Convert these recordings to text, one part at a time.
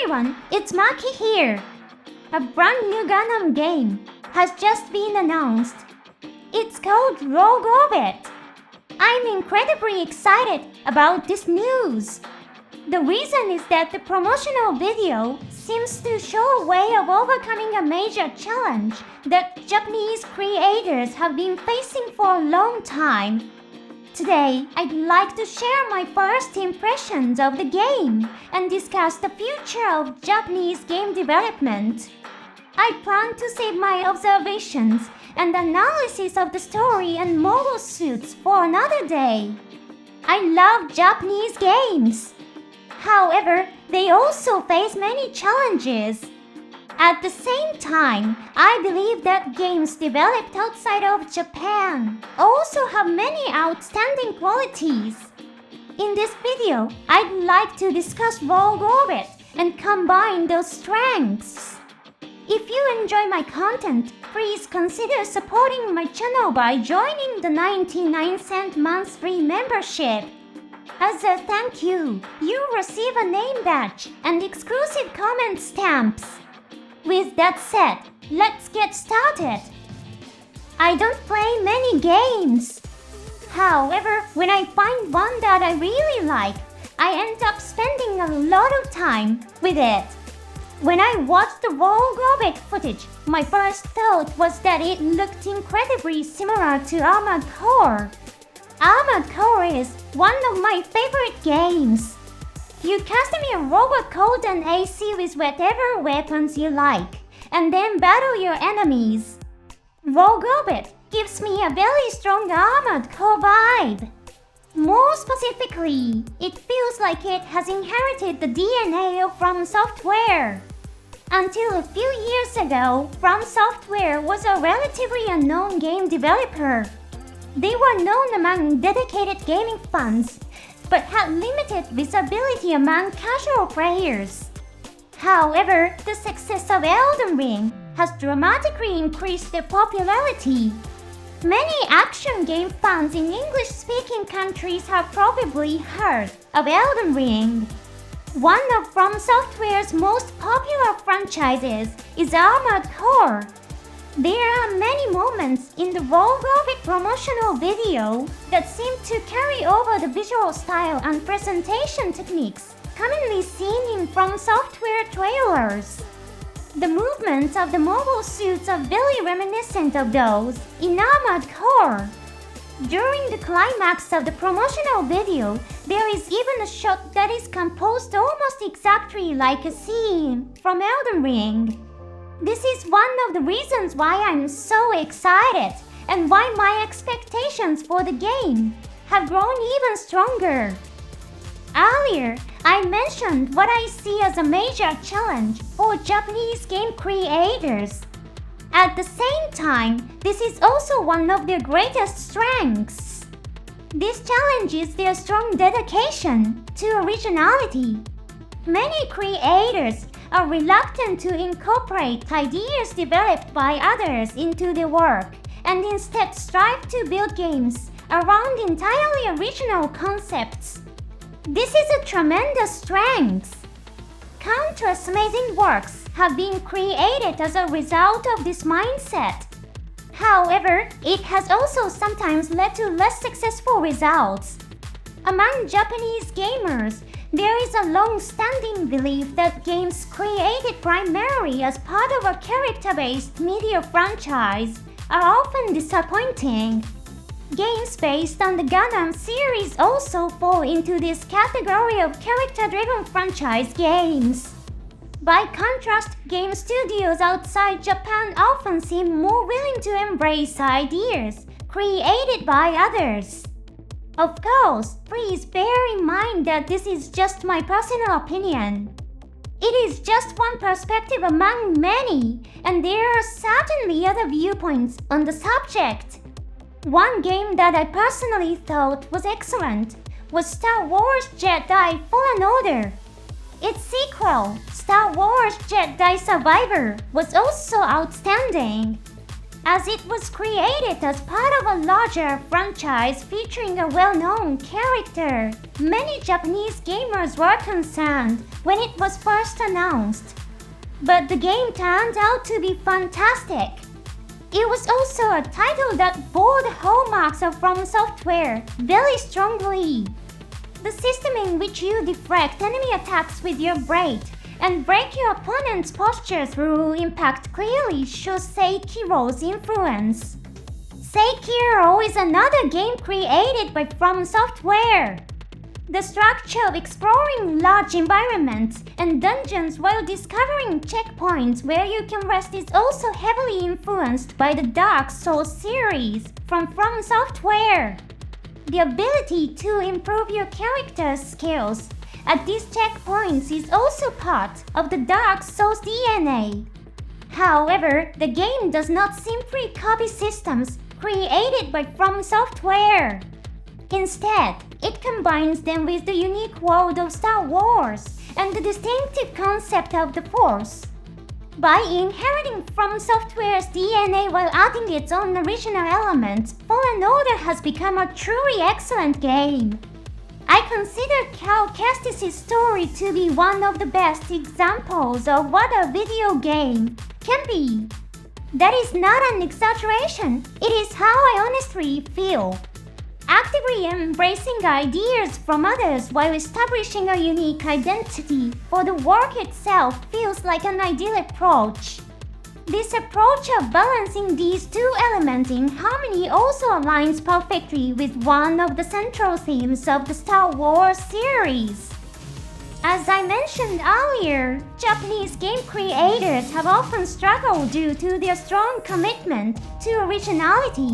everyone, it's Maki here. A brand new Gundam game has just been announced. It's called Rogue Orbit. I'm incredibly excited about this news. The reason is that the promotional video seems to show a way of overcoming a major challenge that Japanese creators have been facing for a long time. Today, I'd like to share my first impressions of the game and discuss the future of Japanese game development. I plan to save my observations and analysis of the story and mobile suits for another day. I love Japanese games. However, they also face many challenges. At the same time, I believe that games developed outside of Japan also have many outstanding qualities. In this video, I'd like to discuss Rogue Orbit and combine those strengths. If you enjoy my content, please consider supporting my channel by joining the 99-cent monthly membership. As a thank you, you'll receive a name badge and exclusive comment stamps. With that said, let's get started. I don't play many games. However, when I find one that I really like, I end up spending a lot of time with it. When I watched the Rogue Orbit footage, my first thought was that it looked incredibly similar to Armored Core. Armored Core is one of my favorite games. You custom your robot code and AC with whatever weapons you like, and then battle your enemies. Rogue Orbit gives me a very strong Armored Core vibe. More specifically, it feels like it has inherited the DNA of From Software. Until a few years ago, From Software was a relatively unknown game developer. They were known among dedicated gaming fans, but had limited visibility among casual players. However, the success of Elden Ring has dramatically increased their popularity. Many action game fans in English-speaking countries have probably heard of Elden Ring. One of From Software's most popular franchises is Armored Core. There are many moments in the Rogue Orbit promotional video that seem to carry over the visual style and presentation techniques commonly seen in From Software trailers. The movements of the mobile suits are very reminiscent of those in Armored Core. During the climax of the promotional video, there is even a shot that is composed almost exactly like a scene from Elden Ring. This is one of the reasons why I'm so excited and why my expectations for the game have grown even stronger. Earlier, I mentioned what I see as a major challenge for Japanese game creators. At the same time, this is also one of their greatest strengths. This challenge is their strong dedication to originality. Many creators are reluctant to incorporate ideas developed by others into their work and instead strive to build games around entirely original concepts. This is a tremendous strength. Countless amazing works have been created as a result of this mindset. However, it has also sometimes led to less successful results. Among Japanese gamers, there is a long-standing belief that games created primarily as part of a character-based media franchise are often disappointing. Games based on the Gundam series also fall into this category of character-driven franchise games. By contrast, game studios outside Japan often seem more willing to embrace ideas created by others. Of course, please bear in mind that this is just my personal opinion. It is just one perspective among many, and there are certainly other viewpoints on the subject. One game that I personally thought was excellent was Star Wars Jedi Fallen Order. Its sequel, Star Wars Jedi Survivor, was also outstanding. as it was created as part of a larger franchise featuring a well-known character. Many Japanese gamers were concerned when it was first announced, but the game turned out to be fantastic. It was also a title that bore the hallmarks of From Software very strongly. The system in which you deflect enemy attacks with your blade and break your opponent's posture through impact clearly shows Seikiro's influence. Seikiro is another game created by From Software. The structure of exploring large environments and dungeons while discovering checkpoints where you can rest is also heavily influenced by the Dark Souls series from Software. The ability to improve your character's skills at these checkpoints is also part of the Dark Souls DNA. However, the game does not simply copy systems created by From Software. Instead, it combines them with the unique world of Star Wars and the distinctive concept of the Force. By inheriting From Software's DNA while adding its own original elements, Fallen Order has become a truly excellent game. I consider Cal Kestis' story to be one of the best examples of what a video game can be. That is not an exaggeration, it is how I honestly feel. Actively embracing ideas from others while establishing a unique identity for the work itself feels like an ideal approach. This approach of balancing these two elements in harmony also aligns perfectly with one of the central themes of the Star Wars series. As I mentioned earlier, Japanese game creators have often struggled due to their strong commitment to originality.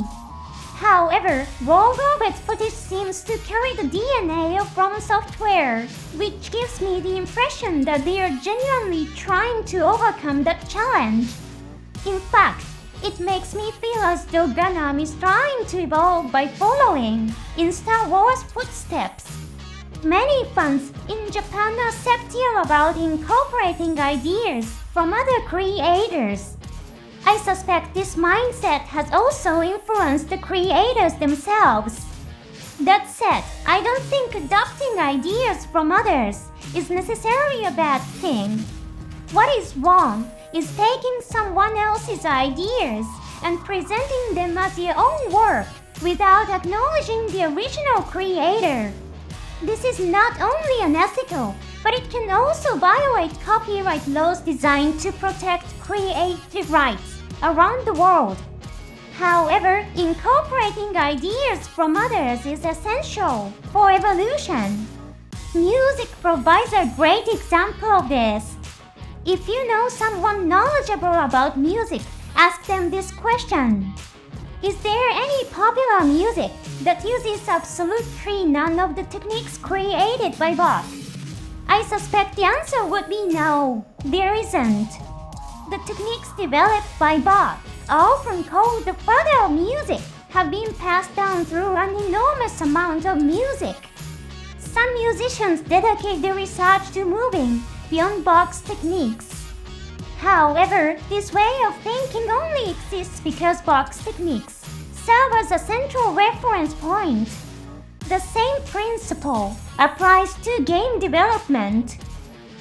However, Rogue Orbit's footage seems to carry the DNA of From Software, which gives me the impression that they are genuinely trying to overcome that challenge. In fact, it makes me feel as though Gundam is trying to evolve by following in Star Wars footsteps. Many fans in Japan are skeptical about incorporating ideas from other creators. I suspect this mindset has also influenced the creators themselves. That said, I don't think adopting ideas from others is necessarily a bad thing. What is wrong is taking someone else's ideas and presenting them as your own work without acknowledging the original creator. This is not only unethical, but it can also violate copyright laws designed to protect creative rights around the world. However, incorporating ideas from others is essential for evolution. Music provides a great example of this. If you know someone knowledgeable about music, ask them this question. Is there any popular music that uses absolutely none of the techniques created by Bach? I suspect the answer would be no, there isn't. The techniques developed by Bach, often called the father of music, have been passed down through an enormous amount of music. Some musicians dedicate their research to moving beyond Bach's techniques. However, this way of thinking only exists because Bach's techniques serve as a central reference point. The same principle applies to game development.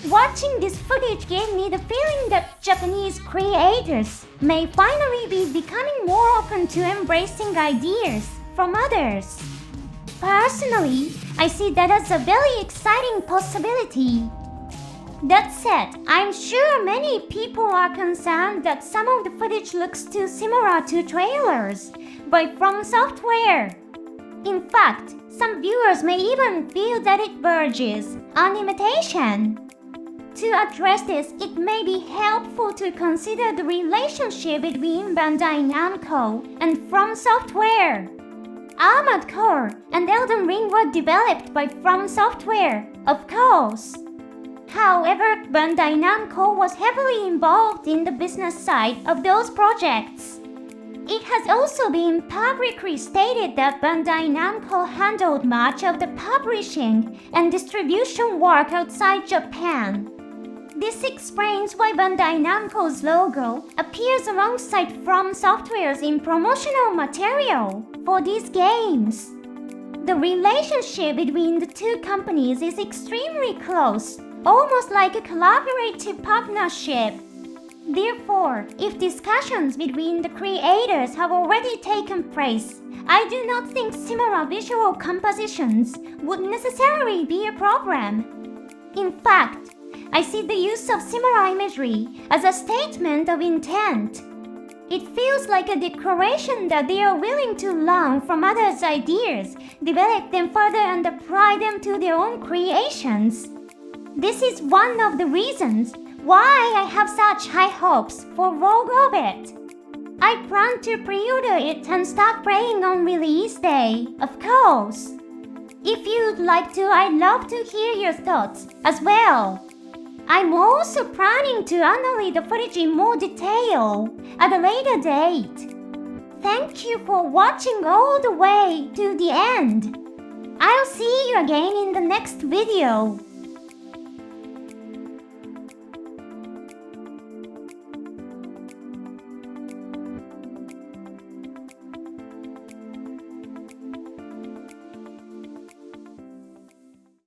Watching this footage gave me the feeling that Japanese creators may finally be becoming more open to embracing ideas from others. Personally, I see that as a very exciting possibility. That said, I'm sure many people are concerned that some of the footage looks too similar to trailers by From Software. In fact, some viewers may even feel that it verges on imitation. To address this, it may be helpful to consider the relationship between Bandai Namco and From Software. Armored Core and Elden Ring were developed by From Software, of course. However, Bandai Namco was heavily involved in the business side of those projects. It has also been publicly stated that Bandai Namco handled much of the publishing and distribution work outside Japan. This explains why Bandai Namco's logo appears alongside From Software's in promotional material for these games. The relationship between the two companies is extremely close, almost like a collaborative partnership. Therefore, if discussions between the creators have already taken place, I do not think similar visual compositions would necessarily be a problem. In fact, I see the use of similar imagery as a statement of intent. It feels like a declaration that they are willing to learn from others' ideas, develop them further and apply them to their own creations. This is one of the reasons why I have such high hopes for Rogue Orbit. I plan to pre-order it and start playing on release day, of course. If you'd like to, I'd love to hear your thoughts as well. I'm also planning to analyze the footage in more detail at a later date. Thank you for watching all the way to the end. I'll see you again in the next video.